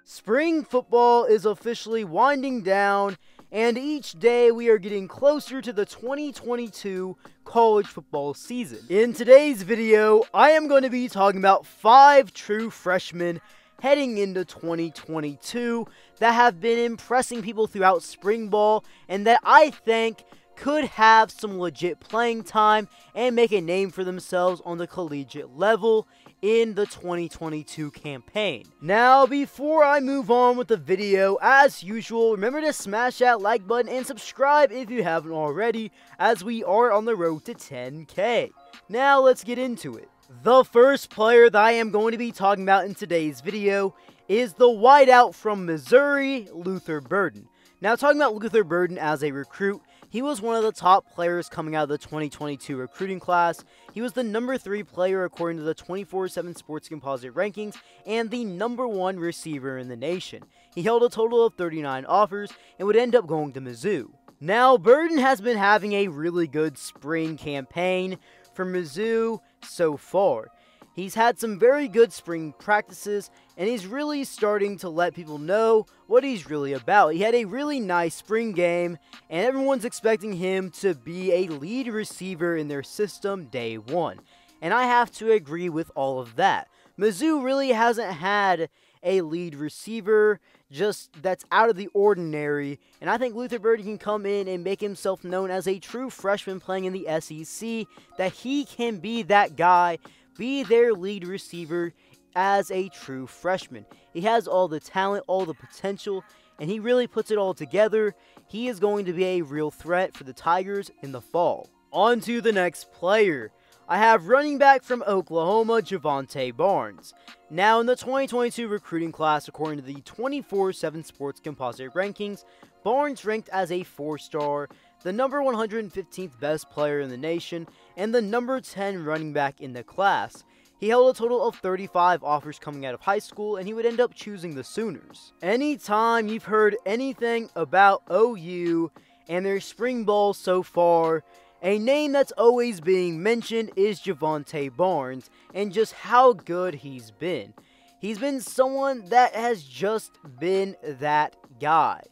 Spring football is officially winding down, and each day we are getting closer to the 2022 college football season. In today's video, I am going to be talking about 5 true freshmen heading into 2022 that have been impressing people throughout spring ball and that I think could have some legit playing time and make a name for themselves on the collegiate level in the 2022 campaign. Now, before I move on with the video, as usual, remember to smash that like button and subscribe if you haven't already, as we are on the road to 10K. Now, let's get into it. The first player that I am going to be talking about in today's video is the wideout from Missouri, Luther Burden. Now, talking about Luther Burden as a recruit, he was one of the top players coming out of the 2022 recruiting class. He was the number 3 player according to the 24/7 Sports Composite rankings and the number 1 receiver in the nation. He held a total of 39 offers and would end up going to Mizzou. Now, Burden has been having a really good spring campaign for Mizzou so far. He's had some very good spring practices, and he's really starting to let people know what he's really about. He had a really nice spring game, and everyone's expecting him to be a lead receiver in their system day one. And I have to agree with all of that. Mizzou really hasn't had a lead receiver just that's out of the ordinary, and I think Luther Burden can come in and make himself known as a true freshman playing in the SEC, that he can be that guy, be their lead receiver as a true freshman. He has all the talent, all the potential, and he really puts it all together. He is going to be a real threat for the Tigers in the fall. On to the next player. I have running back from Oklahoma, Jovante Barnes. Now, in the 2022 recruiting class, according to the 24/7 Sports Composite rankings, Barnes ranked as a 4-star, the number 115th best player in the nation, and the number 10 running back in the class. He held a total of 35 offers coming out of high school, and he would end up choosing the Sooners. Anytime you've heard anything about OU and their spring ball so far, a name that's always being mentioned is Jovante Barnes, and just how good he's been. He's been someone that has just been that guy.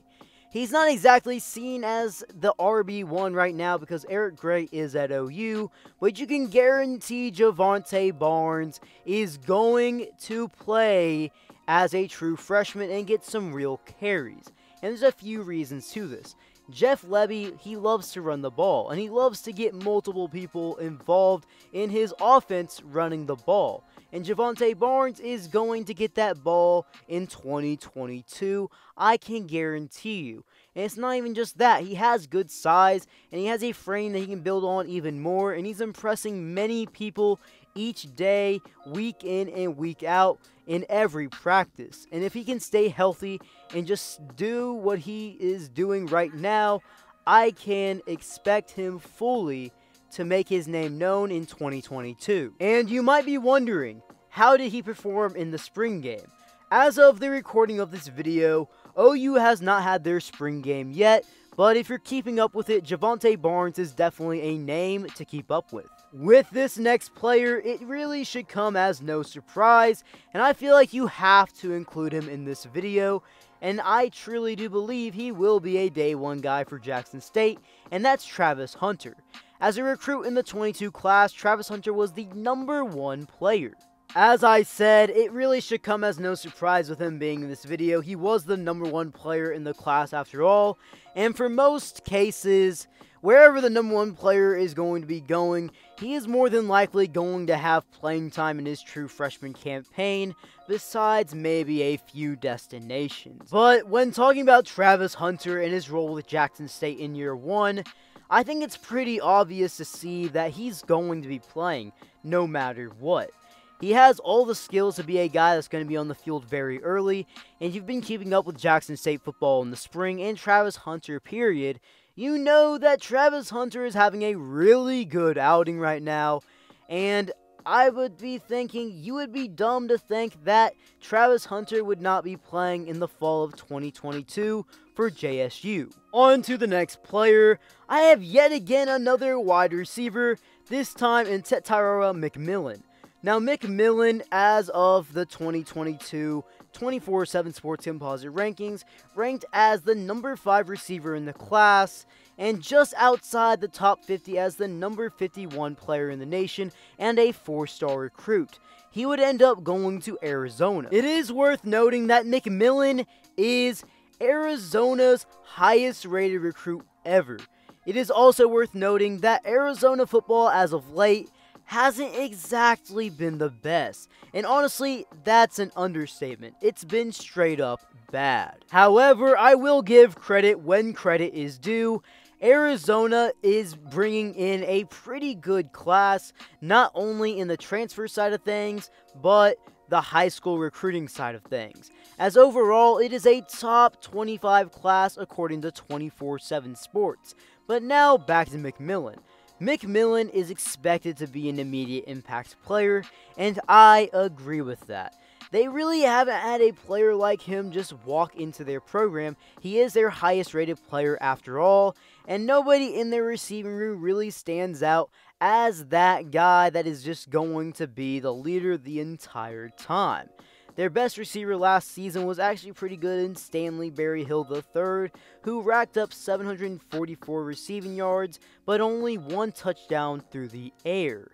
He's not exactly seen as the RB1 right now because Eric Gray is at OU, but you can guarantee Jovante Barnes is going to play as a true freshman and get some real carries. And there's a few reasons to this. Jeff Lebby, he loves to run the ball, and he loves to get multiple people involved in his offense running the ball. And Jovante Barnes is going to get that ball in 2022, I can guarantee you. And it's not even just that, he has good size, and he has a frame that he can build on even more, and he's impressing many people each day, week in and week out, in every practice. And if he can stay healthy and just do what he is doing right now, I can expect him fully to make his name known in 2022. And you might be wondering, how did he perform in the spring game? As of the recording of this video, OU has not had their spring game yet, but if you're keeping up with it, Jovante Barnes is definitely a name to keep up with. With this next player, it really should come as no surprise, and I feel like you have to include him in this video, and I truly do believe he will be a day one guy for Jackson State, and that's Travis Hunter. As a recruit in the 22 class, Travis Hunter was the number 1 player. As I said, it really should come as no surprise with him being in this video. He was the number 1 player in the class after all, and for most cases, wherever the number 1 player is going to be going, he is more than likely going to have playing time in his true freshman campaign, besides maybe a few destinations. But when talking about Travis Hunter and his role with Jackson State in year 1, I think it's pretty obvious to see that he's going to be playing no matter what. He has all the skills to be a guy that's going to be on the field very early, and if you've been keeping up with Jackson State football in the spring and Travis Hunter period, you know that Travis Hunter is having a really good outing right now, and I would be thinking you would be dumb to think that Travis Hunter would not be playing in the fall of 2022 for JSU. On to the next player. I have yet again another wide receiver, this time in Tetairoa McMillan. Now, McMillan, as of the 2022 24/7 Sports Composite rankings, ranked as the number 5 receiver in the class, and just outside the top 50 as the number 51 player in the nation and a 4-star recruit. He would end up going to Arizona. It is worth noting that McMillan is Arizona's highest rated recruit ever. It is also worth noting that Arizona football as of late hasn't exactly been the best. And honestly, that's an understatement. It's been straight up bad. However, I will give credit when credit is due. Arizona is bringing in a pretty good class, not only in the transfer side of things, but the high school recruiting side of things. As overall, it is a top 25 class according to 24/7 Sports. But now back to McMillan. McMillan is expected to be an immediate impact player, and I agree with that. They really haven't had a player like him just walk into their program. He is their highest rated player after all, and nobody in their receiving room really stands out as that guy that is just going to be the leader the entire time. Their best receiver last season was actually pretty good in Stanley Berryhill III, who racked up 744 receiving yards, but only 1 touchdown through the air.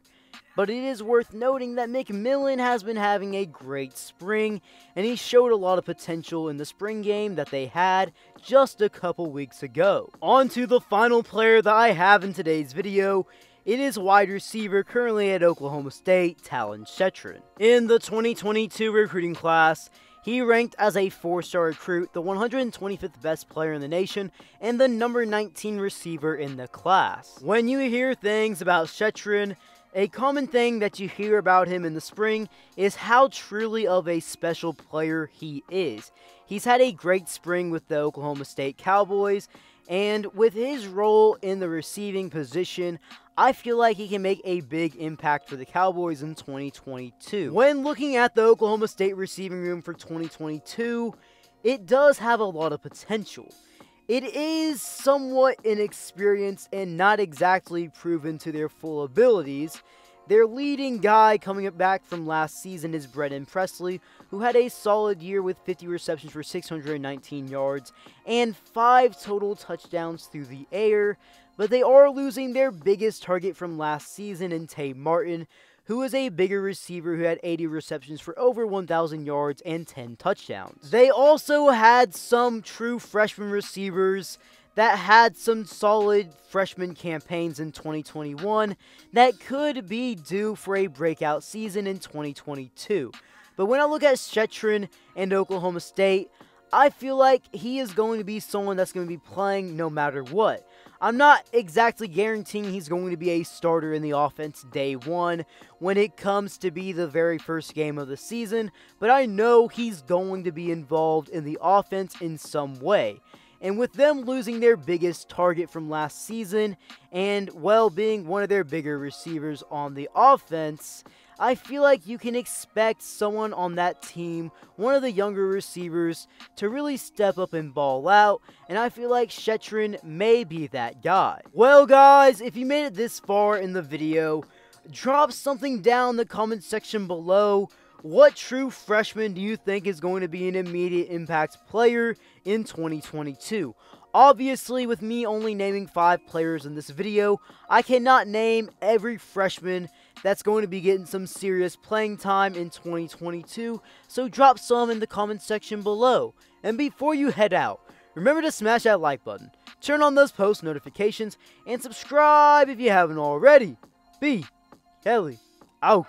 But it is worth noting that McMillan has been having a great spring, and he showed a lot of potential in the spring game that they had just a couple weeks ago. On to the final player that I have in today's video. It is wide receiver currently at Oklahoma State, Talyn Shettron. In the 2022 recruiting class, he ranked as a 4-star recruit, the 125th best player in the nation, and the number 19 receiver in the class. When you hear things about Shettron, a common thing that you hear about him in the spring is how truly of a special player he is. He's had a great spring with the Oklahoma State Cowboys, and with his role in the receiving position, I feel like he can make a big impact for the Cowboys in 2022. When looking at the Oklahoma State receiving room for 2022, it does have a lot of potential. It is somewhat inexperienced and not exactly proven to their full abilities. Their leading guy coming back from last season is Brennan Presley, who had a solid year with 50 receptions for 619 yards and 5 total touchdowns through the air, but they are losing their biggest target from last season in Tay Martin, who is a bigger receiver who had 80 receptions for over 1,000 yards and 10 touchdowns. They also had some true freshman receivers that had some solid freshman campaigns in 2021 that could be due for a breakout season in 2022. But when I look at Shettron and Oklahoma State, I feel like he is going to be someone that's going to be playing no matter what. I'm not exactly guaranteeing he's going to be a starter in the offense day one when it comes to be the very first game of the season, but I know he's going to be involved in the offense in some way. And with them losing their biggest target from last season, and, well, being one of their bigger receivers on the offense, I feel like you can expect someone on that team, one of the younger receivers, to really step up and ball out, and I feel like Shettron may be that guy. Well, guys, if you made it this far in the video, drop something down in the comment section below. What true freshman do you think is going to be an immediate impact player in 2022? Obviously, with me only naming 5 players in this video, I cannot name every freshman that's going to be getting some serious playing time in 2022, so drop some in the comment section below. And before you head out, remember to smash that like button, turn on those post notifications, and subscribe if you haven't already. B. Kelly out.